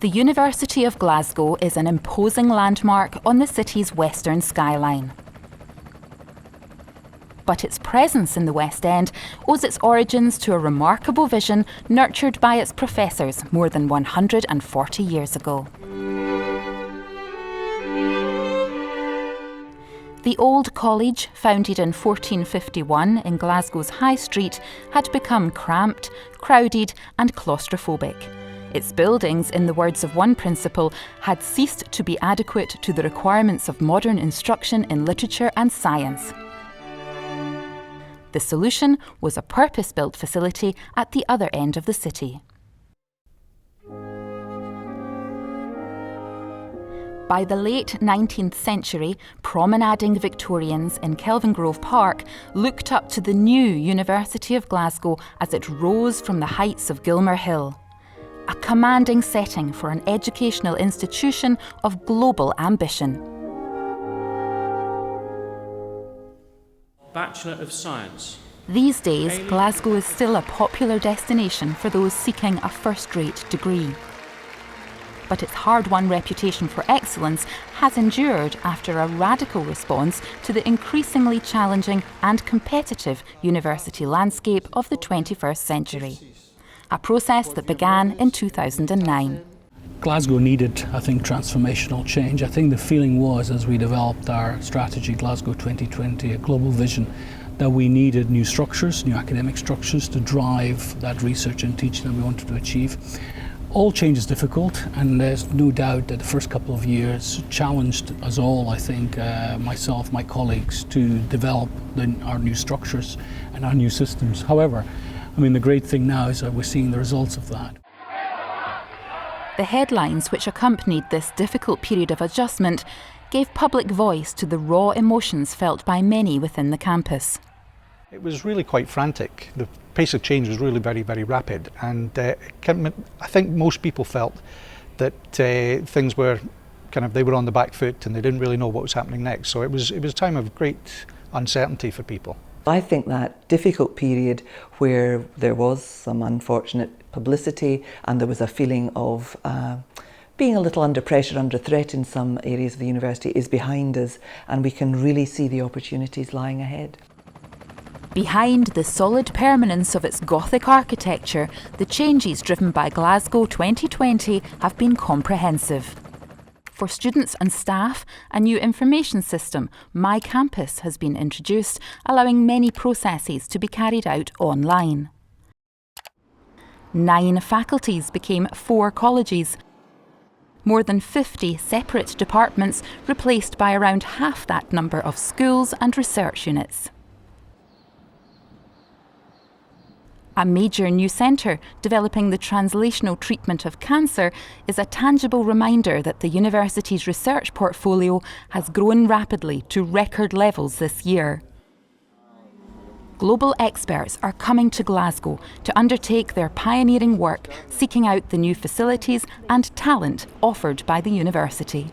The University of Glasgow is an imposing landmark on the city's western skyline. But its presence in the West End owes its origins to a remarkable vision nurtured by its professors more than 140 years ago. The old college, founded in 1451 in Glasgow's High Street, had become cramped, crowded and claustrophobic. Its buildings, in the words of one principal, had ceased to be adequate to the requirements of modern instruction in literature and science. The solution was a purpose-built facility at the other end of the city. By the late 19th century, promenading Victorians in Kelvingrove Park looked up to the new University of Glasgow as it rose from the heights of Gilmer Hill. A commanding setting for an educational institution of global ambition. Bachelor of Science. These days, Glasgow is still a popular destination for those seeking a first-rate degree. But its hard-won reputation for excellence has endured after a radical response to the increasingly challenging and competitive university landscape of the 21st century. A process that began in 2009. Glasgow needed, I think, transformational change. I think the feeling was, as we developed our strategy, Glasgow 2020, a global vision, that we needed new structures, new academic structures to drive that research and teaching that we wanted to achieve. All change is difficult, and there's no doubt that the first couple of years challenged us all, I think, myself, my colleagues, to develop our new structures and our new systems. However, I mean, the great thing now is that we're seeing the results of that. The headlines which accompanied this difficult period of adjustment gave public voice to the raw emotions felt by many within the campus. It was really quite frantic. The pace of change was really very, very rapid, and I think most people felt that things were they were on the back foot and they didn't really know what was happening next. So it was a time of great uncertainty for people. I think that difficult period where there was some unfortunate publicity and there was a feeling of being a little under pressure, under threat in some areas of the university is behind us, and we can really see the opportunities lying ahead. Behind the solid permanence of its Gothic architecture, the changes driven by Glasgow 2020 have been comprehensive. For students and staff, a new information system, My Campus, has been introduced, allowing many processes to be carried out online. 9 faculties became 4 colleges. More than 50 separate departments replaced by around half that number of schools and research units. A major new centre developing the translational treatment of cancer is a tangible reminder that the university's research portfolio has grown rapidly to record levels this year. Global experts are coming to Glasgow to undertake their pioneering work, seeking out the new facilities and talent offered by the university.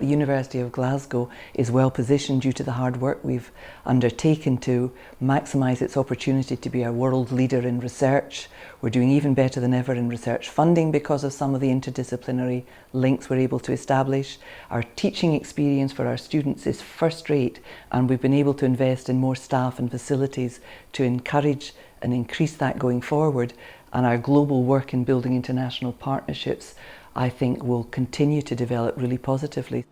The University of Glasgow is well positioned due to the hard work we've undertaken to maximise its opportunity to be a world leader in research. We're doing even better than ever in research funding because of some of the interdisciplinary links we're able to establish. Our teaching experience for our students is first rate, and we've been able to invest in more staff and facilities to encourage and increase that going forward. And our global work in building international partnerships, I think, will continue to develop really positively.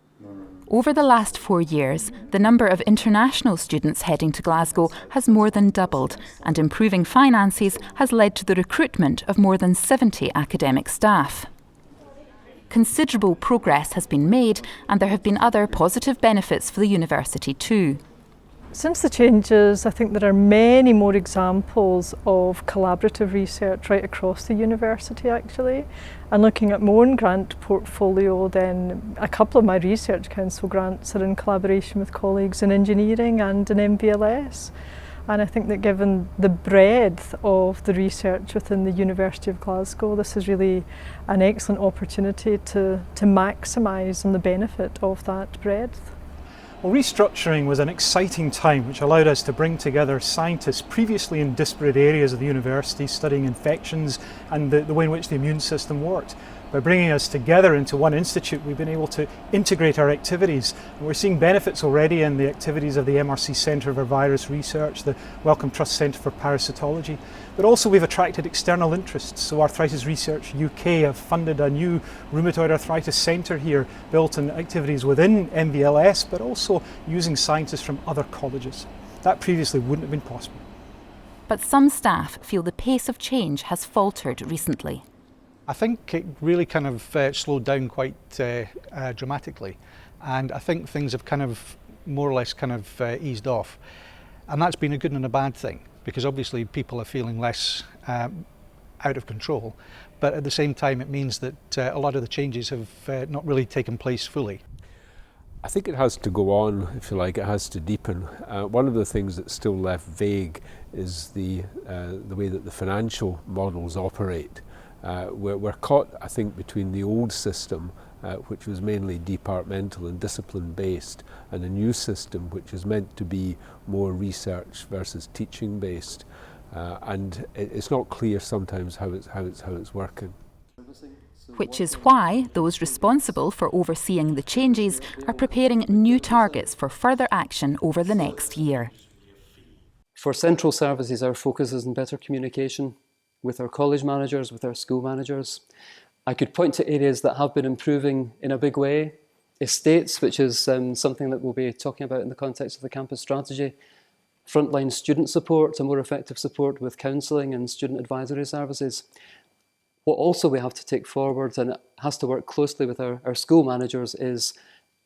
Over the last 4 years, the number of international students heading to Glasgow has more than doubled, and improving finances has led to the recruitment of more than 70 academic staff. Considerable progress has been made, and there have been other positive benefits for the university too. Since the changes, I think there are many more examples of collaborative research right across the university actually. And looking at my own grant portfolio, then a couple of my research council grants are in collaboration with colleagues in engineering and in MBLS. And I think that given the breadth of the research within the University of Glasgow, this is really an excellent opportunity to maximise on the benefit of that breadth. Well, restructuring was an exciting time which allowed us to bring together scientists previously in disparate areas of the university studying infections and the way in which the immune system worked, By bringing us together into one institute, we've been able to integrate our activities. And we're seeing benefits already in the activities of the MRC Centre for Virus Research, the Wellcome Trust Centre for Parasitology, but also we've attracted external interests. So Arthritis Research UK have funded a new rheumatoid arthritis centre here, built on activities within MVLS, but also using scientists from other colleges. That previously wouldn't have been possible. But some staff feel the pace of change has faltered recently. I think it really kind of slowed down quite dramatically, and I think things have kind of more or less kind of eased off, and that's been a good and a bad thing, because obviously people are feeling less out of control, but at the same time it means that a lot of the changes have not really taken place fully. I think it has to go on, if you like, it has to deepen. One of the things that's still left vague is the way that the financial models operate. We're caught, I think, between the old system, which was mainly departmental and discipline based, and a new system which is meant to be more research versus teaching based, and it's not clear sometimes how it's working. Which is why those responsible for overseeing the changes are preparing new targets for further action over the next year. For central services, our focus is on better communication with our college managers, with our school managers. I could point to areas that have been improving in a big way. Estates, which is something that we'll be talking about in the context of the campus strategy. Frontline student support, a more effective support with counselling and student advisory services. What also we have to take forward, and it has to work closely with our school managers, is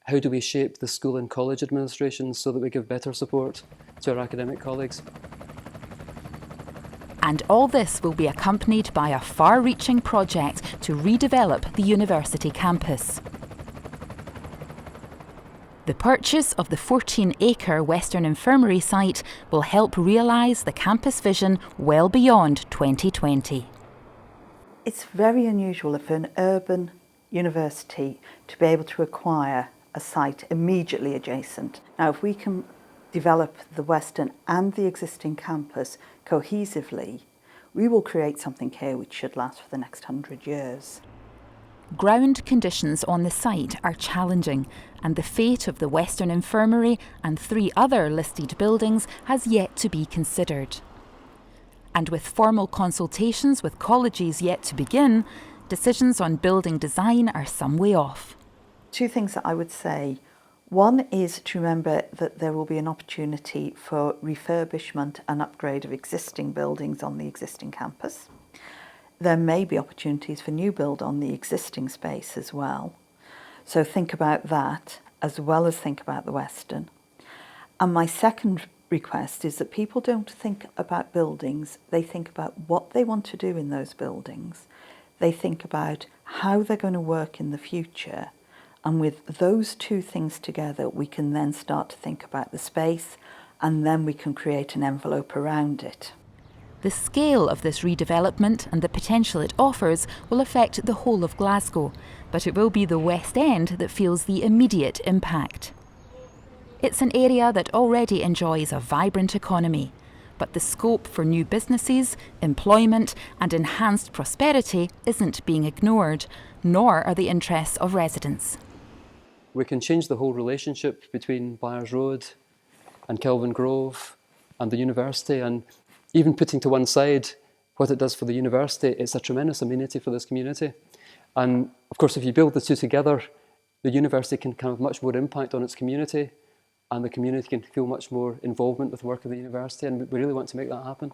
how do we shape the school and college administrations so that we give better support to our academic colleagues. And all this will be accompanied by a far-reaching project to redevelop the university campus. The purchase of the 14-acre Western Infirmary site will help realise the campus vision well beyond 2020. It's very unusual for an urban university to be able to acquire a site immediately adjacent. Now, if we can develop the Western and the existing campus cohesively, we will create something here which should last for the next 100 years. Ground conditions on the site are challenging, and the fate of the Western Infirmary and 3 other listed buildings has yet to be considered. And with formal consultations with colleges yet to begin, decisions on building design are some way off. 2 things that I would say. One is to remember that there will be an opportunity for refurbishment and upgrade of existing buildings on the existing campus. There may be opportunities for new build on the existing space as well. So think about that as well as think about the Western. And my second request is that people don't think about buildings, they think about what they want to do in those buildings. They think about how they're going to work in the future. And with those 2 things together, we can then start to think about the space, and then we can create an envelope around it. The scale of this redevelopment and the potential it offers will affect the whole of Glasgow, but it will be the West End that feels the immediate impact. It's an area that already enjoys a vibrant economy, but the scope for new businesses, employment and enhanced prosperity isn't being ignored, nor are the interests of residents. We can change the whole relationship between Byres Road and Kelvin Grove and the university, and even putting to one side what it does for the university, it's a tremendous amenity for this community. And of course, if you build the 2 together, the university can have much more impact on its community, and the community can feel much more involvement with the work of the university, and we really want to make that happen.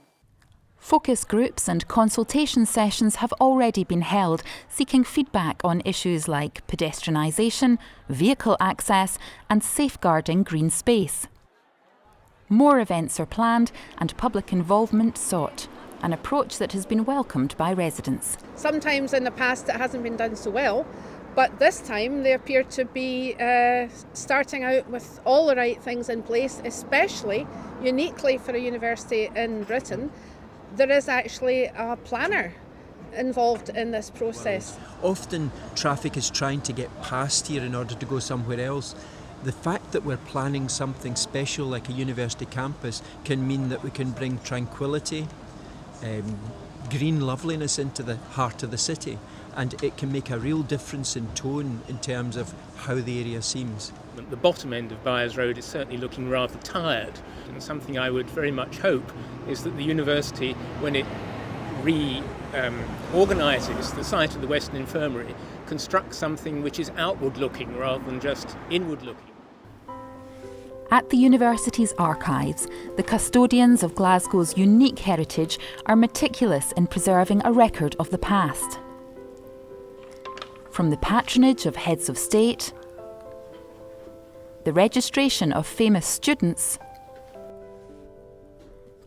Focus groups and consultation sessions have already been held, seeking feedback on issues like pedestrianisation, vehicle access and safeguarding green space. More events are planned and public involvement sought, an approach that has been welcomed by residents. Sometimes in the past it hasn't been done so well, but this time they appear to be starting out with all the right things in place, especially uniquely for a university in Britain. There is actually a planner involved in this process. Often traffic is trying to get past here in order to go somewhere else. The fact that we're planning something special like a university campus can mean that we can bring tranquility, green loveliness into the heart of the city. and it can make a real difference in tone in terms of how the area seems. The bottom end of Byres Road is certainly looking rather tired, and something I would very much hope is that the university, when it reorganises the site of the Western Infirmary, constructs something which is outward looking rather than just inward looking. At the university's archives, the custodians of Glasgow's unique heritage are meticulous in preserving a record of the past. From the patronage of heads of state, the registration of famous students,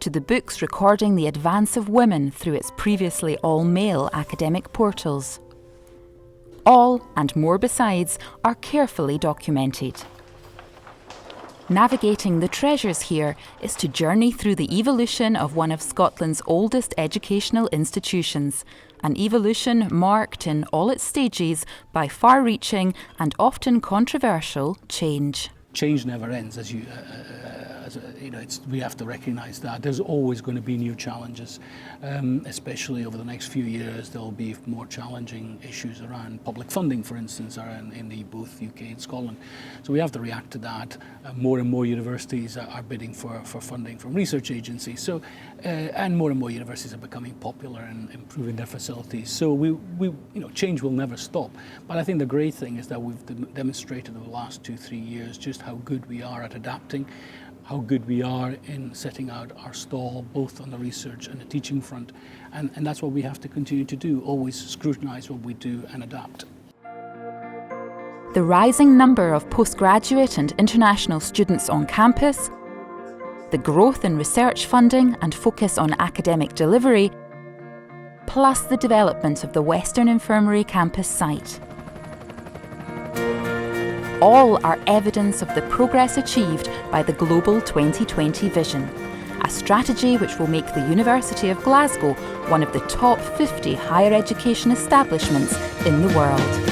to the books recording the advance of women through its previously all-male academic portals. All, and more besides, are carefully documented. Navigating the treasures here is to journey through the evolution of one of Scotland's oldest educational institutions, an evolution marked in all its stages by far-reaching and often controversial change. Change never ends, we have to recognise that. There's always going to be new challenges, especially over the next few years. There'll be more challenging issues around public funding, for instance, in both UK and Scotland. So we have to react to that. More and more universities are bidding for funding from research agencies. So, and more universities are becoming popular and improving their facilities. So change will never stop. But I think the great thing is that we've demonstrated over the last 2-3 years just how good we are at adapting, how good we are in setting out our stall, both on the research and the teaching front. And that's what we have to continue to do, always scrutinise what we do and adapt. The rising number of postgraduate and international students on campus, the growth in research funding and focus on academic delivery, plus the development of the Western Infirmary campus site. All are evidence of the progress achieved by the Global 2020 vision, a strategy which will make the University of Glasgow one of the top 50 higher education establishments in the world.